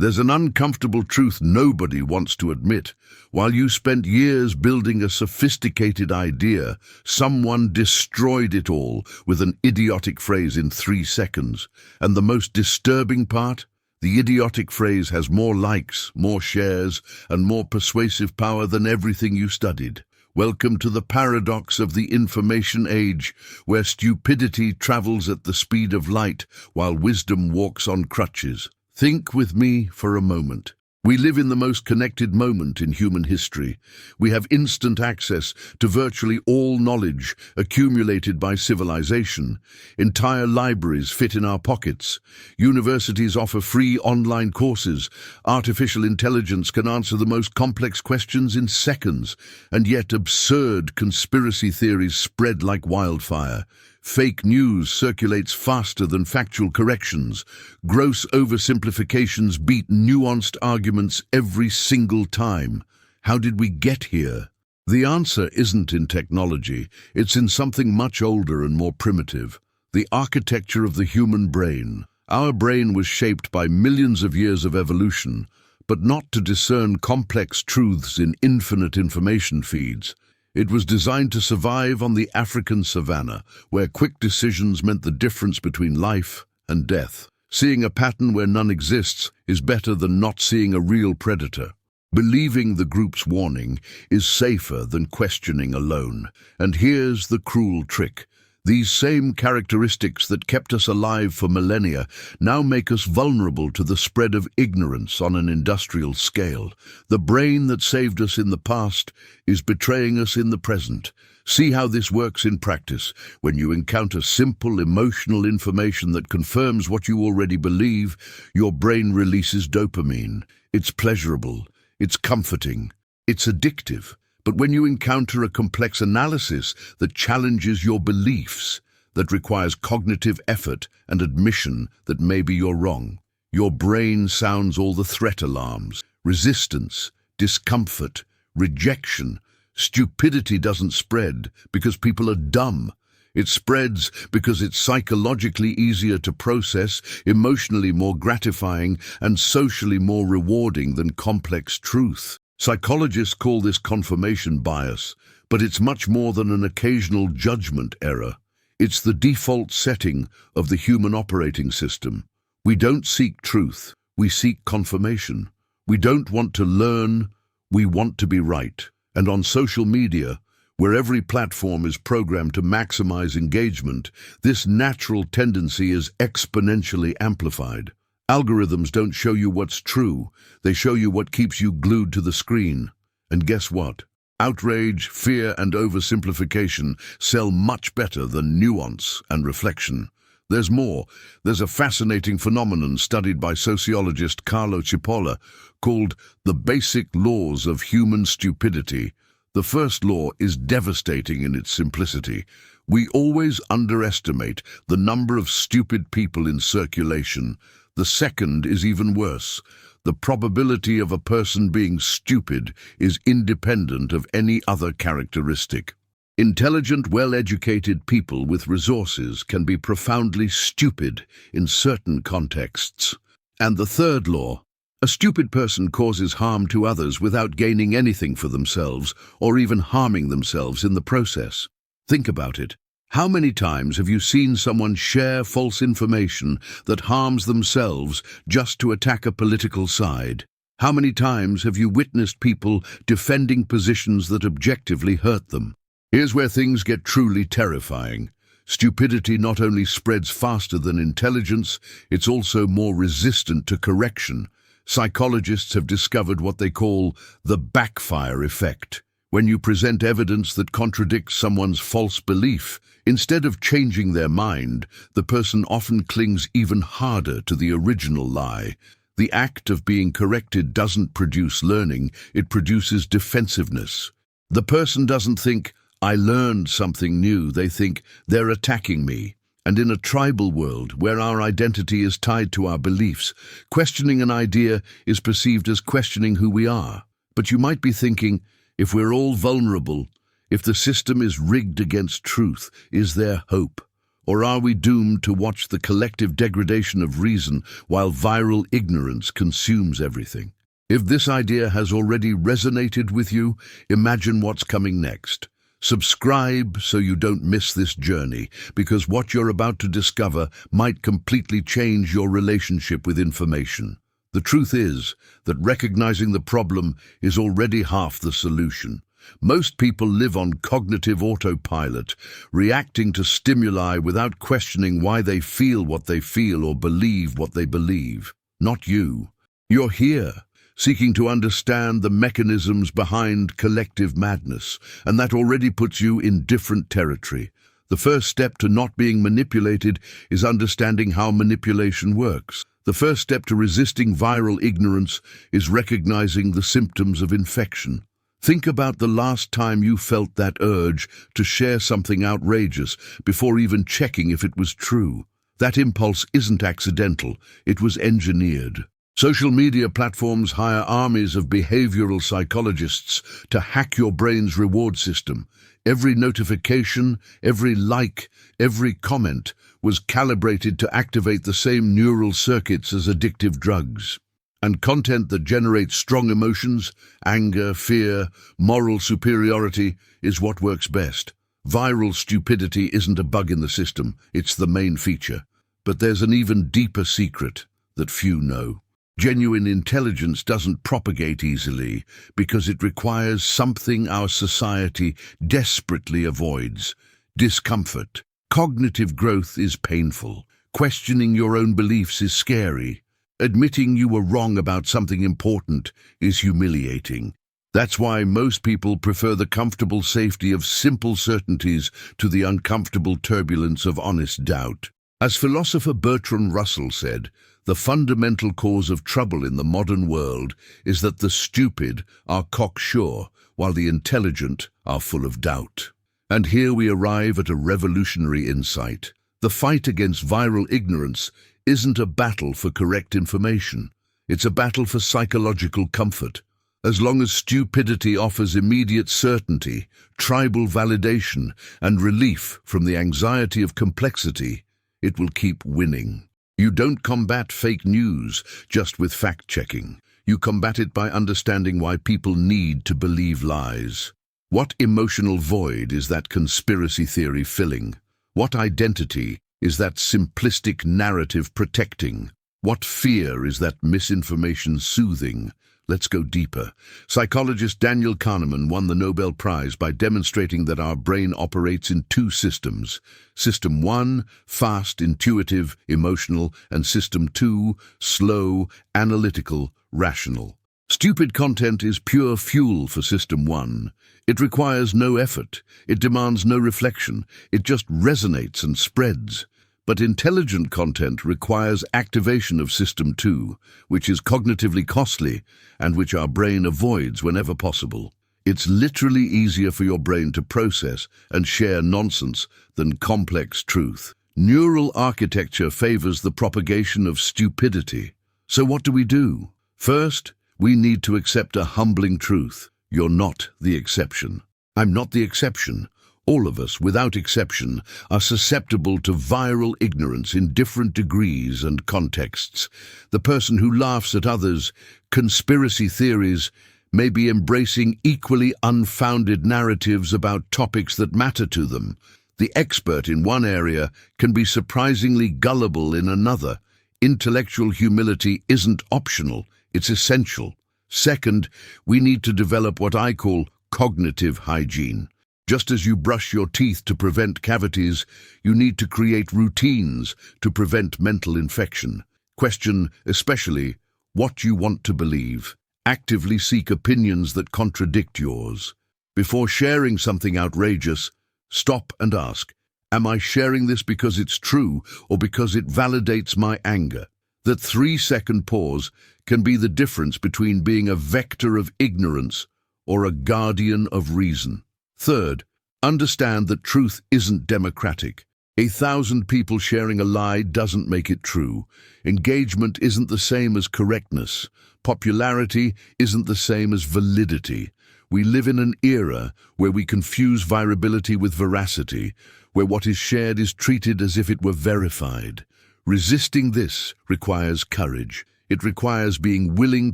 There's an uncomfortable truth nobody wants to admit. While you spent years building a sophisticated idea, someone destroyed it all with an idiotic phrase in 3 seconds. And the most disturbing part? The idiotic phrase has more likes, more shares, and more persuasive power than everything you studied. Welcome to the paradox of the information age, where stupidity travels at the speed of light while wisdom walks on crutches. Think with me for a moment. We live in the most connected moment in human history. We have instant access to virtually all knowledge accumulated by civilization. Entire libraries fit in our pockets. Universities offer free online courses. Artificial intelligence can answer the most complex questions in seconds. And yet absurd conspiracy theories spread like wildfire. Fake news circulates faster than factual corrections. Gross oversimplifications beat nuanced arguments every single time. How did we get here? The answer isn't in technology. It's in something much older and more primitive. The architecture of the human brain. Our brain was shaped by millions of years of evolution, but not to discern complex truths in infinite information feeds. It was designed to survive on the African savanna, where quick decisions meant the difference between life and death. Seeing a pattern where none exists is better than not seeing a real predator. Believing the group's warning is safer than questioning alone. And here's the cruel trick. These same characteristics that kept us alive for millennia now make us vulnerable to the spread of ignorance on an industrial scale. The brain that saved us in the past is betraying us in the present. See how this works in practice. When you encounter simple, emotional information that confirms what you already believe, your brain releases dopamine. It's pleasurable, it's comforting, it's addictive. But when you encounter a complex analysis that challenges your beliefs, that requires cognitive effort and admission that maybe you're wrong, your brain sounds all the threat alarms: resistance, discomfort, rejection. Stupidity doesn't spread because people are dumb. It spreads because it's psychologically easier to process, emotionally more gratifying, and socially more rewarding than complex truth. Psychologists call this confirmation bias, but it's much more than an occasional judgment error. It's the default setting of the human operating system. We don't seek truth, we seek confirmation. We don't want to learn, we want to be right. And on social media, where every platform is programmed to maximize engagement, this natural tendency is exponentially amplified. Algorithms don't show you what's true, they show you what keeps you glued to the screen. And guess what? Outrage, fear, and oversimplification sell much better than nuance and reflection. There's more. There's a fascinating phenomenon studied by sociologist Carlo Cipolla called the basic laws of human stupidity. The first law is devastating in its simplicity. We always underestimate the number of stupid people in circulation. The second is even worse. The probability of a person being stupid is independent of any other characteristic. Intelligent, well-educated people with resources can be profoundly stupid in certain contexts. And the third law: a stupid person causes harm to others without gaining anything for themselves or even harming themselves in the process. Think about it. How many times have you seen someone share false information that harms themselves just to attack a political side? How many times have you witnessed people defending positions that objectively hurt them? Here's where things get truly terrifying. Stupidity not only spreads faster than intelligence, it's also more resistant to correction. Psychologists have discovered what they call the backfire effect. When you present evidence that contradicts someone's false belief, instead of changing their mind, the person often clings even harder to the original lie. The act of being corrected doesn't produce learning, it produces defensiveness. The person doesn't think, "I learned something new," they think, "They're attacking me." And in a tribal world, where our identity is tied to our beliefs, questioning an idea is perceived as questioning who we are. But you might be thinking, if we're all vulnerable, if the system is rigged against truth, is there hope? Or are we doomed to watch the collective degradation of reason while viral ignorance consumes everything? If this idea has already resonated with you, imagine what's coming next. Subscribe so you don't miss this journey, because what you're about to discover might completely change your relationship with information. The truth is that recognizing the problem is already half the solution. Most people live on cognitive autopilot, reacting to stimuli without questioning why they feel what they feel or believe what they believe. Not you. You're here, seeking to understand the mechanisms behind collective madness, and that already puts you in different territory. The first step to not being manipulated is understanding how manipulation works. The first step to resisting viral ignorance is recognizing the symptoms of infection. Think about the last time you felt that urge to share something outrageous before even checking if it was true. That impulse isn't accidental, it was engineered. Social media platforms hire armies of behavioral psychologists to hack your brain's reward system. Every notification, every like, every comment was calibrated to activate the same neural circuits as addictive drugs. And content that generates strong emotions, anger, fear, moral superiority, is what works best. Viral stupidity isn't a bug in the system, it's the main feature. But there's an even deeper secret that few know. Genuine intelligence doesn't propagate easily because it requires something our society desperately avoids: discomfort. Cognitive growth is painful. Questioning your own beliefs is scary. Admitting you were wrong about something important is humiliating. That's why most people prefer the comfortable safety of simple certainties to the uncomfortable turbulence of honest doubt. As philosopher Bertrand Russell said, the fundamental cause of trouble in the modern world is that the stupid are cocksure, while the intelligent are full of doubt. And here we arrive at a revolutionary insight. The fight against viral ignorance isn't a battle for correct information. It's a battle for psychological comfort. As long as stupidity offers immediate certainty, tribal validation, and relief from the anxiety of complexity, it will keep winning. You don't combat fake news just with fact-checking. You combat it by understanding why people need to believe lies. What emotional void is that conspiracy theory filling? What identity is that simplistic narrative protecting? What fear is that misinformation soothing? Let's go deeper. Psychologist Daniel Kahneman won the Nobel Prize by demonstrating that our brain operates in two systems. System 1, fast, intuitive, emotional, and System 2, slow, analytical, rational. Stupid content is pure fuel for System 1. It requires no effort. It demands no reflection. It just resonates and spreads. But intelligent content requires activation of System 2, which is cognitively costly and which our brain avoids whenever possible. It's literally easier for your brain to process and share nonsense than complex truth. Neural architecture favors the propagation of stupidity. So what do? First, we need to accept a humbling truth. You're not the exception. I'm not the exception. All of us, without exception, are susceptible to viral ignorance in different degrees and contexts. The person who laughs at others' conspiracy theories may be embracing equally unfounded narratives about topics that matter to them. The expert in one area can be surprisingly gullible in another. Intellectual humility isn't optional, it's essential. Second, we need to develop what I call cognitive hygiene. Just as you brush your teeth to prevent cavities, you need to create routines to prevent mental infection. Question especially what you want to believe. Actively seek opinions that contradict yours. Before sharing something outrageous, stop and ask, am I sharing this because it's true or because it validates my anger? That 3-second pause can be the difference between being a vector of ignorance or a guardian of reason. Third, understand that truth isn't democratic. 1,000 people sharing a lie doesn't make it true. Engagement isn't the same as correctness. Popularity isn't the same as validity. We live in an era where we confuse virality with veracity, where what is shared is treated as if it were verified. Resisting this requires courage. It requires being willing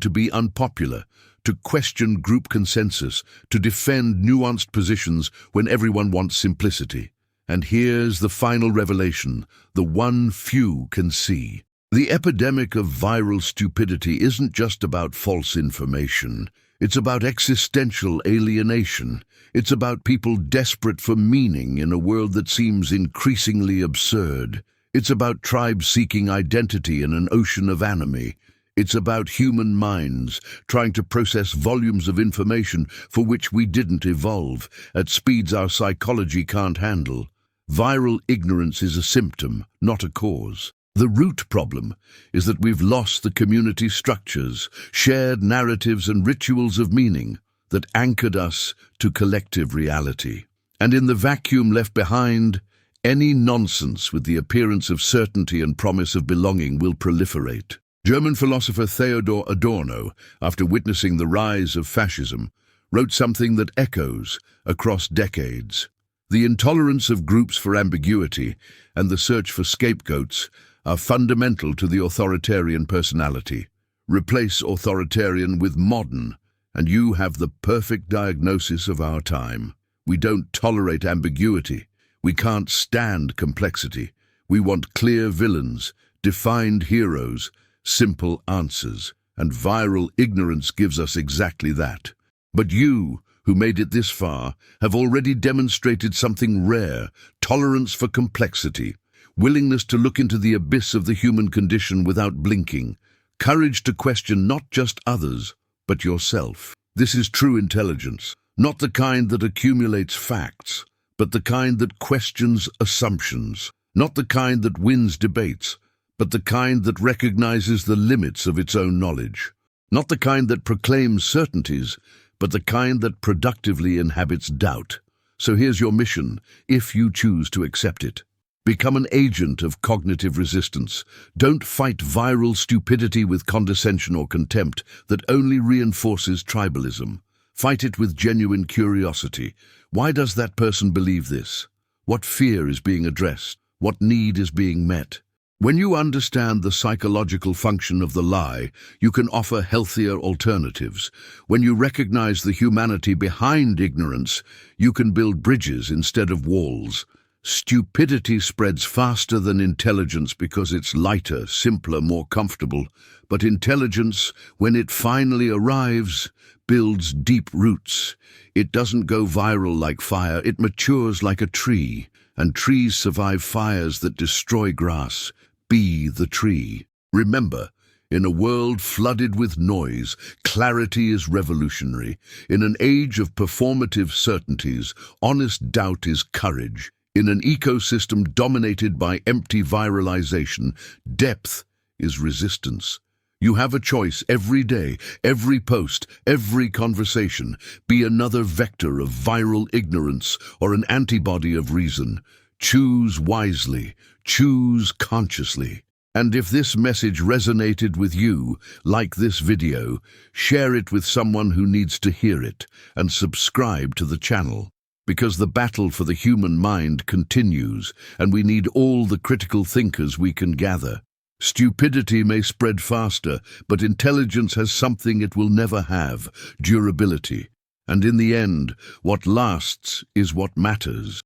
to be unpopular, to question group consensus, to defend nuanced positions when everyone wants simplicity. And here's the final revelation, the one few can see. The epidemic of viral stupidity isn't just about false information. It's about existential alienation. It's about people desperate for meaning in a world that seems increasingly absurd. It's about tribes seeking identity in an ocean of anime. It's about human minds trying to process volumes of information for which we didn't evolve, at speeds our psychology can't handle. Viral ignorance is a symptom, not a cause. The root problem is that we've lost the community structures, shared narratives and rituals of meaning that anchored us to collective reality. And in the vacuum left behind, any nonsense with the appearance of certainty and promise of belonging will proliferate. German philosopher Theodor Adorno, after witnessing the rise of fascism, wrote something that echoes across decades. The intolerance of groups for ambiguity and the search for scapegoats are fundamental to the authoritarian personality. Replace authoritarian with modern, and you have the perfect diagnosis of our time. We don't tolerate ambiguity. We can't stand complexity. We want clear villains, defined heroes, simple answers, and viral ignorance gives us exactly that. But you, who made it this far, have already demonstrated something rare: tolerance for complexity, willingness to look into the abyss of the human condition without blinking, courage to question not just others, but yourself. This is true intelligence, not the kind that accumulates facts, but the kind that questions assumptions, not the kind that wins debates, but the kind that recognizes the limits of its own knowledge, not the kind that proclaims certainties, but the kind that productively inhabits doubt. So here's your mission, if you choose to accept it. Become an agent of cognitive resistance. Don't fight viral stupidity with condescension or contempt that only reinforces tribalism. Fight it with genuine curiosity. Why does that person believe this? What fear is being addressed? What need is being met? When you understand the psychological function of the lie, you can offer healthier alternatives. When you recognize the humanity behind ignorance, you can build bridges instead of walls. Stupidity spreads faster than intelligence because it's lighter, simpler, more comfortable. But intelligence, when it finally arrives, builds deep roots. It doesn't go viral like fire, it matures like a tree. And trees survive fires that destroy grass. Be the tree. Remember, in a world flooded with noise, clarity is revolutionary. In an age of performative certainties, honest doubt is courage. In an ecosystem dominated by empty viralization, depth is resistance. You have a choice every day, every post, every conversation. Be another vector of viral ignorance or an antibody of reason. Choose wisely, choose consciously. And if this message resonated with you, like this video, share it with someone who needs to hear it, and subscribe to the channel. Because the battle for the human mind continues, and we need all the critical thinkers we can gather. Stupidity may spread faster, but intelligence has something it will never have: durability. And in the end, what lasts is what matters.